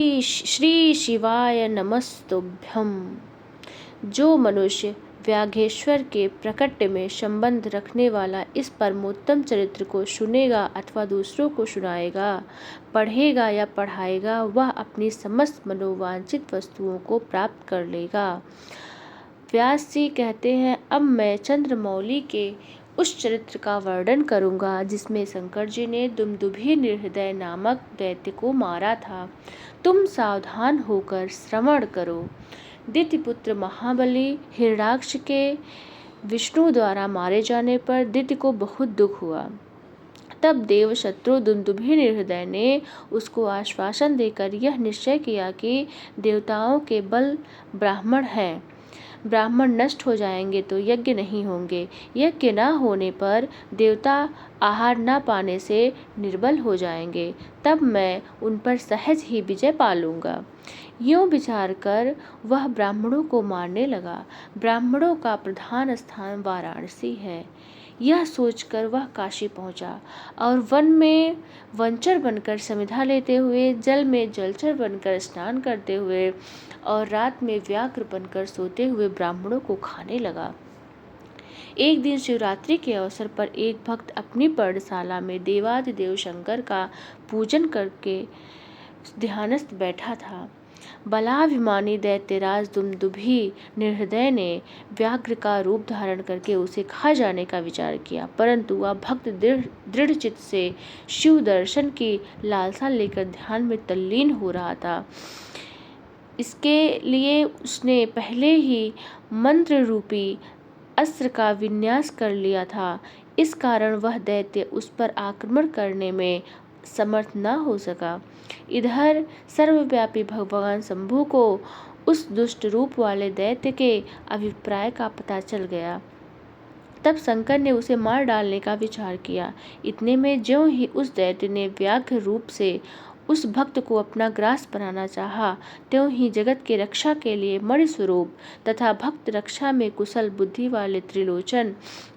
श्री शिवाय नमस्तुभ्यं। जो मनुष्य व्याघ्रेश्वर के प्रकट में संबंध रखने वाला इस परमोत्तम चरित्र को सुनेगा अथवा दूसरों को सुनाएगा, पढ़ेगा या पढ़ाएगा, वह अपनी समस्त मनोवांछित वस्तुओं को प्राप्त कर लेगा। व्यास जी कहते हैं, अब मैं चंद्रमौली के उस चरित्र का वर्णन करूंगा जिसमें शंकर जी ने दुमदुभी निर्हृदय नामक दैत्य को मारा था। तुम सावधान होकर श्रवण करो। दितिपुत्र महाबली हिरण्याक्ष के विष्णु द्वारा मारे जाने पर दिति को बहुत दुख हुआ। तब देवशत्रु दुमदुभी निर्हृदय ने उसको आश्वासन देकर यह निश्चय किया कि देवताओं के बल ब्राह्मण हैं, ब्राह्मण नष्ट हो जाएंगे तो यज्ञ नहीं होंगे, यज्ञ न होने पर देवता आहार न पाने से निर्बल हो जाएंगे, तब मैं उन पर सहज ही विजय पा लूंगा। यूं विचार कर वह ब्राह्मणों को मारने लगा। ब्राह्मणों का प्रधान स्थान वाराणसी है, यह सोचकर वह काशी पहुंचा और वन में वनचर बनकर समिधा लेते हुए, जल में जलचर बनकर स्नान करते हुए और रात में व्याघ्र बनकर सोते हुए ब्राह्मणों को खाने लगा। एक दिन शिवरात्रि के अवसर पर एक भक्त अपनी पर्णशाला में देवाधिदेव शंकर का पूजन करके ध्यानस्थ बैठा था। बलाभिमानी दैत्यराज दुमदुभी निर्हृदय ने व्याघ्र का रूप धारण करके उसे खा जाने का विचार किया, परंतु वह भक्त दृढ़ चित्त से शिव दर्शन की लालसा लेकर ध्यान में तल्लीन हो रहा था। इसके लिए उसने पहले ही मंत्र रूपी अस्त्र का विन्यास कर लिया था। इस कारण वह दैत्य उस पर आक्रमण करने में समर्थ न हो सका। इधर सर्वव्यापी भगवान शंभु को उस दुष्ट रूप वाले दैत्य के अभिप्राय का पता चल गया। तब शंकर ने उसे मार डालने का विचार किया। इतने में ज्यों ही उस दैत्य ने व्याघ्र रूप से उस भक्त को अपना ग्रास बनाना चाहा, त्यों ही जगत के रक्षा के लिए मणि स्वरूप तथा भक्त रक्षा में कुशल बुद्धि वाले त्रिलोचन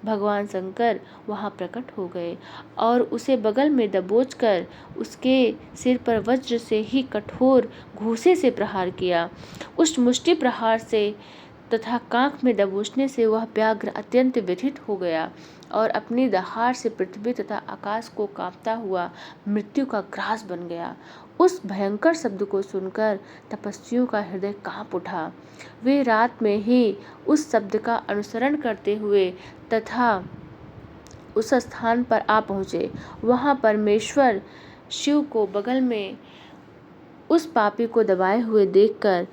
भगवान शंकर वहां प्रकट हो गए और उसे बगल में दबोचकर उसके सिर पर वज्र से ही कठोर घूंसे से प्रहार किया। उस मुष्टि प्रहार से तथा कांख में दबोचने से वह व्याघ्र अत्यंत व्यथित हो गया और अपनी दहाड़ से पृथ्वी तथा आकाश को कांपता हुआ मृत्यु का ग्रास बन गया। उस भयंकर शब्द को सुनकर तपस्वियों का हृदय कांप उठा। वे रात में ही उस शब्द का अनुसरण करते हुए तथा उस स्थान पर आ पहुँचे। वहाँ परमेश्वर शिव को बगल में उस पापी को दबाए हुए देखकर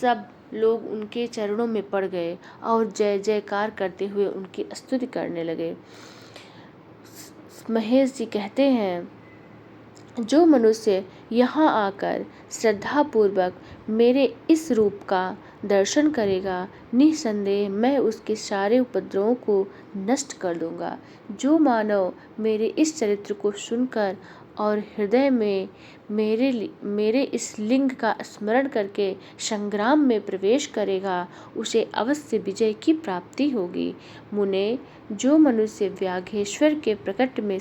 सब लोग उनके चरणों में पड़ गए और जय जयकार करते हुए उनकी स्तुति करने लगे। महेश जी कहते हैं, जो मनुष्य यहाँ आकर श्रद्धापूर्वक मेरे इस रूप का दर्शन करेगा, निसंदेह मैं उसके सारे उपद्रवों को नष्ट कर दूंगा। जो मेरे इस चरित्र को सुनकर और हृदय में मेरे इस लिंग का स्मरण करके संग्राम में प्रवेश करेगा, उसे अवश्य विजय की प्राप्ति होगी। मुने, जो मनुष्य व्याघ्रेश्वर के प्रकट में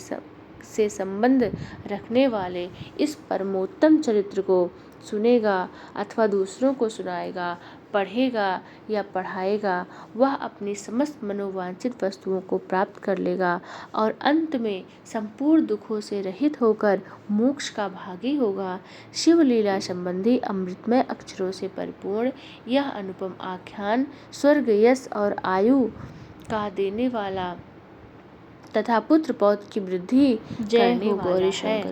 से संबंध रखने वाले इस परमोत्तम चरित्र को सुनेगा अथवा दूसरों को सुनाएगा, पढ़ेगा या पढ़ाएगा, वह अपनी समस्त मनोवांछित वस्तुओं को प्राप्त कर लेगा और अंत में संपूर्ण दुखों से रहित होकर मोक्ष का भागी होगा। शिवलीला संबंधी अमृतमय अक्षरों से परिपूर्ण यह अनुपम आख्यान स्वर्ग, यश और आयु का देने वाला तथा पुत्र पौत्र की वृद्धि करने वाला है।